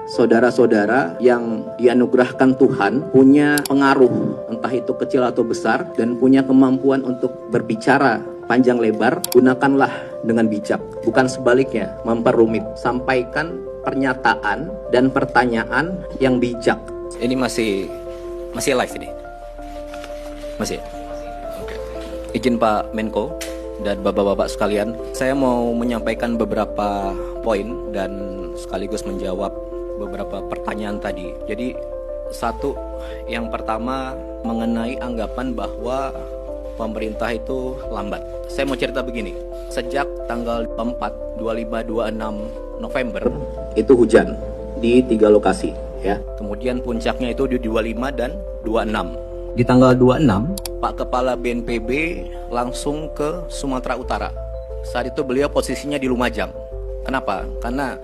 saudara-saudara yang dianugerahkan Tuhan punya pengaruh, entah itu kecil atau besar, dan punya kemampuan untuk berbicara panjang lebar, gunakanlah dengan bijak, bukan sebaliknya, memperrumit. Sampaikan pernyataan dan pertanyaan yang bijak. Ini masih live ini? Masih? Oke. Izin Pak Menko dan bapak-bapak sekalian, saya mau menyampaikan beberapa poin dan sekaligus menjawab beberapa pertanyaan tadi. Jadi satu, yang pertama mengenai anggapan bahwa pemerintah itu lambat. Saya mau cerita begini, sejak tanggal 4, 25, 26 November itu hujan di 3 lokasi ya. Kemudian puncaknya itu di 25 dan 26. Di tanggal 26, Pak Kepala BNPB langsung ke Sumatera Utara. Saat itu beliau posisinya di Lumajang. Kenapa? Karena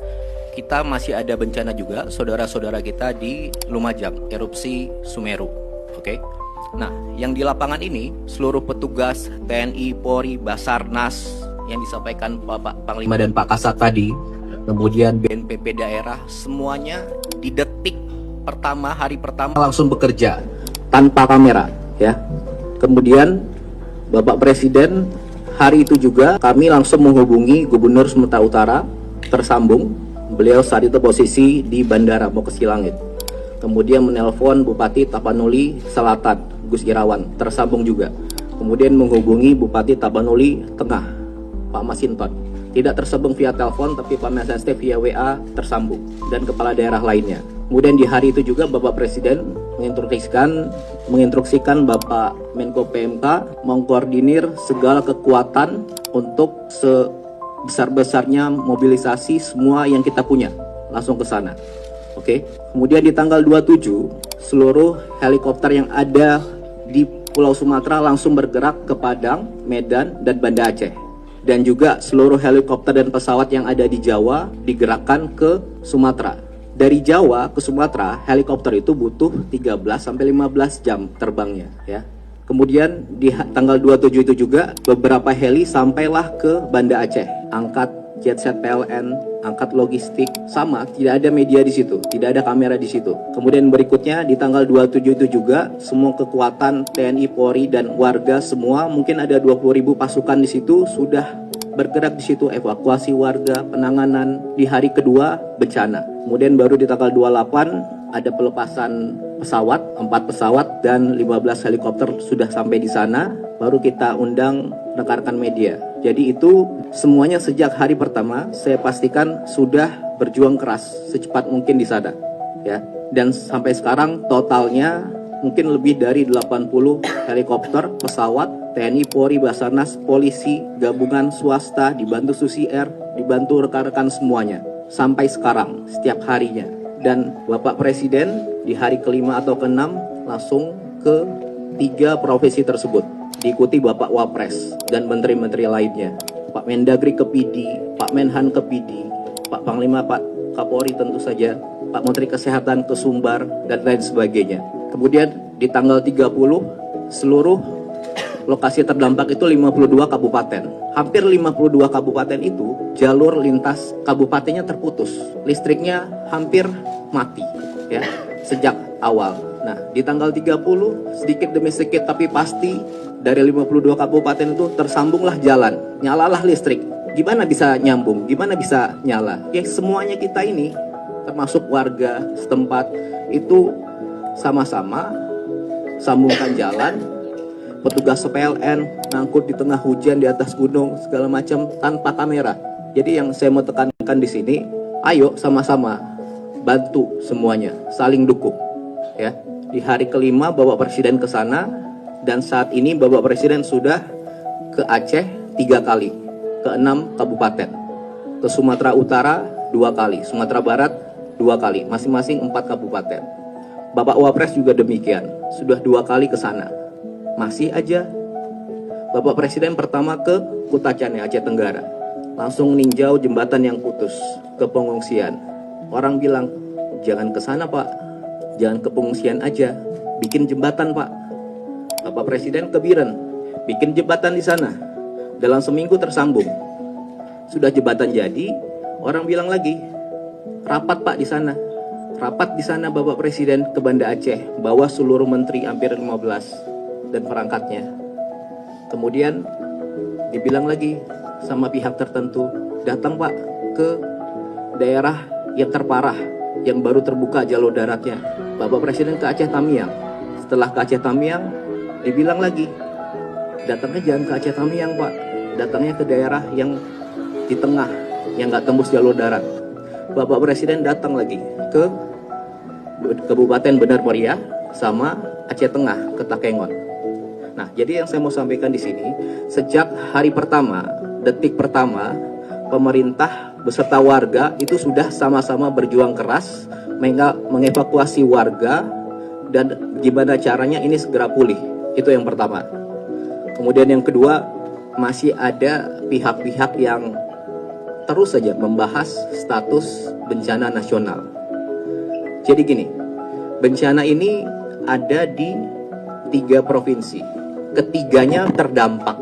kita masih ada bencana juga, saudara-saudara kita di Lumajang, erupsi Sumeru. Oke. Nah, yang di lapangan ini, seluruh petugas TNI, Polri, Basarnas yang disampaikan Bapak Panglima dan Pak Kasat tadi, kemudian BNPB daerah, semuanya di detik pertama, hari pertama langsung bekerja tanpa kamera, ya. Kemudian Bapak Presiden hari itu juga kami langsung menghubungi Gubernur Sumatera Utara, tersambung. Beliau saat itu posisi di bandara mau ke Silangit. Kemudian menelpon Bupati Tapanuli Selatan, Gus Irawan, tersambung juga. Kemudian menghubungi Bupati Tapanuli Tengah, Pak Masinton. Tidak tersambung via telepon, tapi Pak Mensaste via WA tersambung, dan kepala daerah lainnya. Kemudian di hari itu juga Bapak Presiden menginstruksikan Bapak Menko PMK mengkoordinir segala kekuatan untuk besar-besarnya mobilisasi semua yang kita punya langsung ke sana. Oke. Kemudian di tanggal 27 seluruh helikopter yang ada di Pulau Sumatera langsung bergerak ke Padang, Medan, dan Banda Aceh. Dan juga seluruh helikopter dan pesawat yang ada di Jawa digerakkan ke Sumatera. Dari Jawa ke Sumatera, helikopter itu butuh 13-15 jam terbangnya, ya. Kemudian di tanggal 27 itu juga beberapa heli sampailah ke Banda Aceh, angkat jetset PLN, angkat logistik, sama, tidak ada media di situ, tidak ada kamera di situ. Kemudian berikutnya di tanggal 27 itu juga semua kekuatan TNI, Polri, dan warga semua, mungkin ada 20.000 pasukan di situ sudah bergerak di situ, evakuasi warga, penanganan. Di hari kedua bencana. Kemudian baru di tanggal 28 ada pelepasan pesawat, 4 pesawat dan 15 helikopter sudah sampai di sana, baru kita undang rekan-rekan media. Jadi itu semuanya sejak hari pertama saya pastikan sudah berjuang keras secepat mungkin di sana, ya. Dan sampai sekarang totalnya mungkin lebih dari 80 helikopter, pesawat, TNI, Polri, Basarnas, polisi, gabungan swasta, dibantu Susi Air, dibantu rekan-rekan semuanya sampai sekarang setiap harinya. Dan Bapak Presiden di hari kelima atau keenam langsung ke 3 provinsi tersebut, diikuti Bapak Wapres dan menteri-menteri lainnya. Pak Mendagri ke PD, Pak Menhan ke PD, Pak Panglima, Pak Kapolri tentu saja, Pak Menteri Kesehatan ke Sumbar, dan lain sebagainya. Kemudian di tanggal 30 seluruh lokasi terdampak itu 52 kabupaten. Hampir 52 kabupaten itu jalur lintas kabupatennya terputus. Listriknya hampir mati, ya, sejak awal. Nah, di tanggal 30 sedikit demi sedikit tapi pasti dari 52 kabupaten itu tersambunglah jalan, nyalalah listrik. Gimana bisa nyambung? Gimana bisa nyala? Ya semuanya kita ini termasuk warga setempat itu sama-sama sambungkan jalan. Petugas PLN ngangkut di tengah hujan di atas gunung segala macam tanpa kamera. Jadi yang saya mau tekankan di sini, ayo sama-sama bantu semuanya, saling dukung, ya. Di hari kelima Bapak Presiden ke sana, dan saat ini Bapak Presiden sudah ke Aceh 3 kali, ke 6 kabupaten, ke Sumatera Utara 2 kali, Sumatera Barat 2 kali, masing-masing 4 kabupaten. Bapak Wapres juga demikian, sudah 2 kali ke sana. Masih aja. Bapak Presiden pertama ke Kutacane, Aceh Tenggara, langsung meninjau jembatan yang putus ke pengungsian. Orang bilang, jangan ke sana Pak, jangan ke pengungsian aja, bikin jembatan Pak. Bapak Presiden ke Biren, bikin jembatan di sana. Dalam seminggu tersambung. Sudah jembatan jadi, orang bilang lagi, rapat Pak di sana. Rapat di sana Bapak Presiden ke Banda Aceh, bawa seluruh menteri hampir 15 dan perangkatnya. Kemudian dibilang lagi sama pihak tertentu, datang Pak ke daerah yang terparah, yang baru terbuka jalur daratnya. Bapak Presiden ke Aceh Tamiang. Setelah ke Aceh Tamiang, dibilang lagi, datangnya jangan ke Aceh Tamiang Pak, datangnya ke daerah yang di tengah, yang nggak tembus jalur darat. Bapak Presiden datang lagi ke Kabupaten Benar Meriah sama Aceh Tengah ke Takengon. Nah, jadi yang saya mau sampaikan di sini, sejak hari pertama, detik pertama, pemerintah beserta warga itu sudah sama-sama berjuang keras mengevakuasi warga dan gimana caranya ini segera pulih. Itu yang pertama. Kemudian yang kedua, masih ada pihak-pihak yang terus saja membahas status bencana nasional. Jadi gini, bencana ini ada di 3 provinsi. Ketiganya terdampak.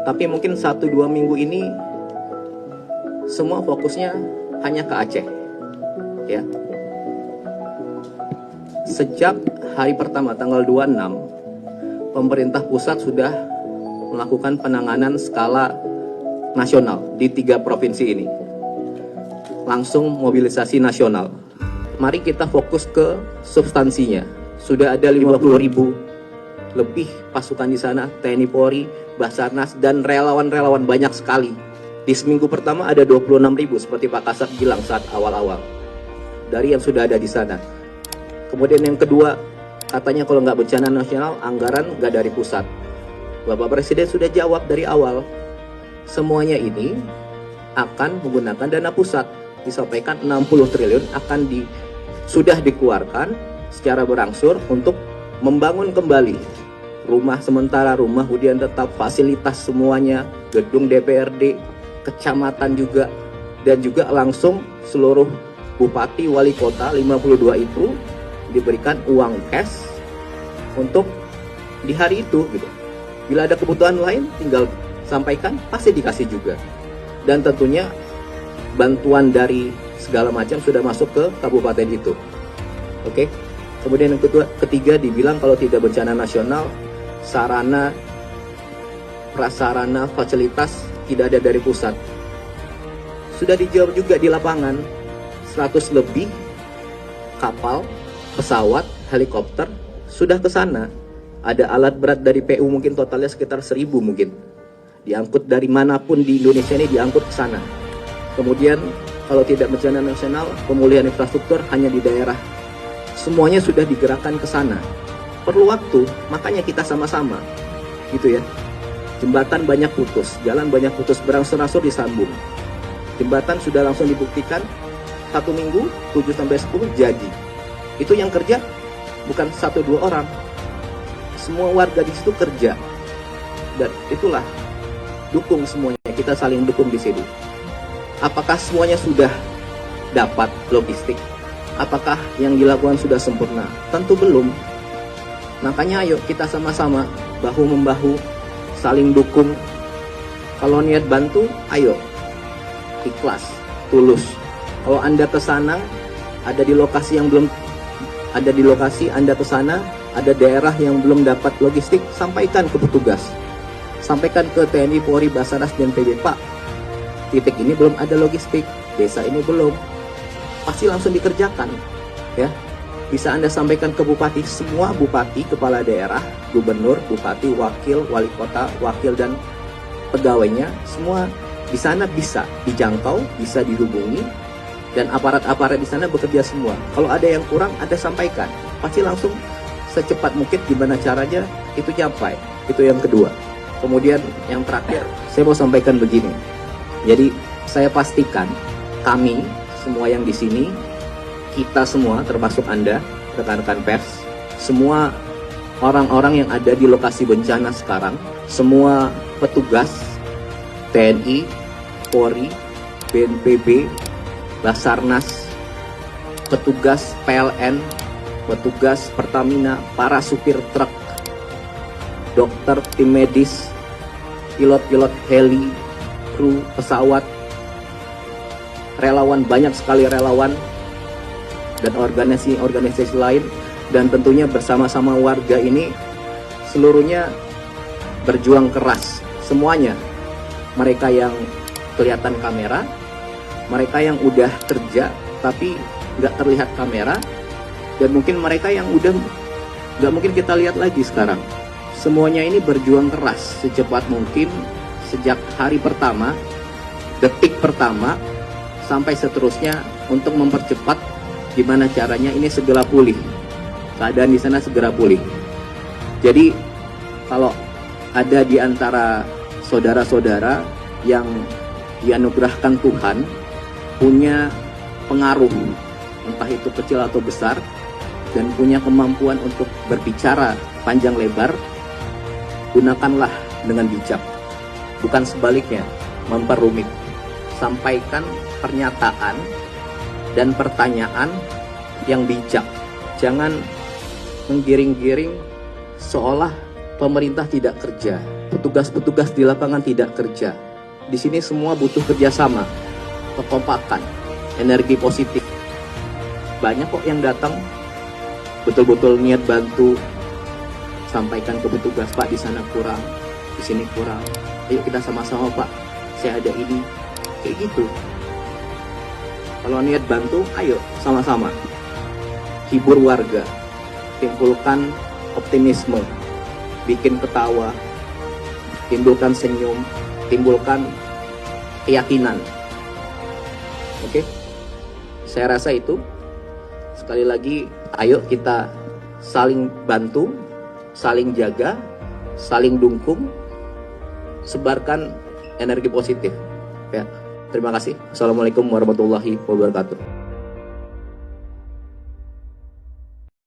Tapi mungkin 1-2 minggu ini semua fokusnya hanya ke Aceh. Ya. Sejak hari pertama tanggal 26, pemerintah pusat sudah melakukan penanganan skala nasional di 3 provinsi ini. Langsung mobilisasi nasional. Mari kita fokus ke substansinya. Sudah ada 50.000 lebih pasukan di sana, TNI Polri, Basarnas, dan relawan-relawan banyak sekali. Di seminggu pertama ada 26.000 seperti Pak Kasat bilang saat awal-awal. Dari yang sudah ada di sana. Kemudian yang kedua, katanya kalau nggak bencana nasional, anggaran nggak dari pusat. Bapak Presiden sudah jawab dari awal. Semuanya ini akan menggunakan dana pusat. Disampaikan 60 triliun sudah dikeluarkan secara berangsur untuk membangun kembali rumah sementara, rumah hunian tetap, fasilitas semuanya, gedung DPRD, kecamatan juga, dan juga langsung seluruh bupati, wali kota 52 itu diberikan uang cash untuk di hari itu gitu. Bila ada kebutuhan lain tinggal sampaikan, pasti dikasih juga. Dan tentunya bantuan dari segala macam sudah masuk ke kabupaten itu. Oke. Kemudian yang ketiga dibilang kalau tidak bencana nasional, sarana, prasarana, fasilitas tidak ada dari pusat. Sudah dijawab juga di lapangan, 100 lebih kapal, pesawat, helikopter sudah ke sana. Ada alat berat dari PU mungkin totalnya sekitar 1.000 mungkin. Diangkut dari manapun di Indonesia ini diangkut ke sana. Kemudian kalau tidak bencana nasional, pemulihan infrastruktur hanya di daerah. Semuanya sudah digerakkan ke sana. Perlu waktu, makanya kita sama-sama. Gitu ya. Jembatan banyak putus, jalan banyak putus, berangsur-angsur disambung. Jembatan sudah langsung dibuktikan 1 minggu, 7-10 jadi. Itu yang kerja bukan 1-2 orang. Semua warga di situ kerja. Dan itulah dukung semuanya, kita saling dukung di sini. Apakah semuanya sudah dapat logistik? Apakah yang dilakukan sudah sempurna? Tentu belum. Makanya ayo kita sama-sama bahu-membahu, saling dukung. Kalau niat bantu, ayo ikhlas, tulus. Kalau Anda ke sana, ada di lokasi Anda ke sana, ada daerah yang belum dapat logistik, sampaikan ke petugas. Sampaikan ke TNI, Polri, Basarnas, dan PB, Pak, titik ini belum ada logistik, desa ini belum. Pasti langsung dikerjakan, ya. Bisa Anda sampaikan ke bupati, semua bupati, kepala daerah, gubernur, bupati, wakil, wali kota, wakil, dan pegawainya, semua di sana bisa dijangkau, bisa dihubungi, dan aparat-aparat di sana bekerja semua. Kalau ada yang kurang, Anda sampaikan. Pasti langsung secepat mungkin gimana caranya itu capai. Itu yang kedua. Kemudian yang terakhir, saya mau sampaikan begini. Jadi saya pastikan kami semua yang di sini, kita semua termasuk Anda, rekan-rekan pers, semua orang-orang yang ada di lokasi bencana sekarang, semua petugas TNI, Polri, BNPB, Basarnas, petugas PLN, petugas Pertamina, para supir truk, dokter, tim medis, pilot-pilot heli, kru pesawat, relawan, banyak sekali relawan, dan organisasi lain, dan tentunya bersama-sama warga ini seluruhnya berjuang keras semuanya. Mereka yang kelihatan kamera, mereka yang udah kerja tapi nggak terlihat kamera, dan mungkin mereka yang udah nggak mungkin kita lihat lagi sekarang. Semuanya ini berjuang keras secepat mungkin sejak hari pertama, detik pertama, sampai seterusnya untuk mempercepat gimana caranya ini segera pulih. Keadaan di sana segera pulih. Jadi kalau ada di antara saudara-saudara yang dianugerahkan Tuhan punya pengaruh, entah itu kecil atau besar, dan punya kemampuan untuk berbicara panjang lebar, gunakanlah dengan bijak, bukan sebaliknya, memperumit. Sampaikan pernyataan dan pertanyaan yang bijak. Jangan menggiring-giring seolah pemerintah tidak kerja, petugas-petugas di lapangan tidak kerja. Di sini semua butuh kerjasama, kekompakan, energi positif. Banyak kok yang datang betul-betul niat bantu. Sampaikan ke petugas, Pak di sana kurang, di sini kurang. Ayo kita sama-sama Pak, saya ada ini. Kayak gitu. Kalau niat bantu, ayo sama-sama. Hibur warga, timbulkan optimisme, bikin ketawa, timbulkan senyum, timbulkan keyakinan. Oke? Saya rasa itu. Sekali lagi, ayo kita saling bantu, saling jaga, saling dukung, sebarkan energi positif. Ya, terima kasih. Assalamualaikum warahmatullahi wabarakatuh.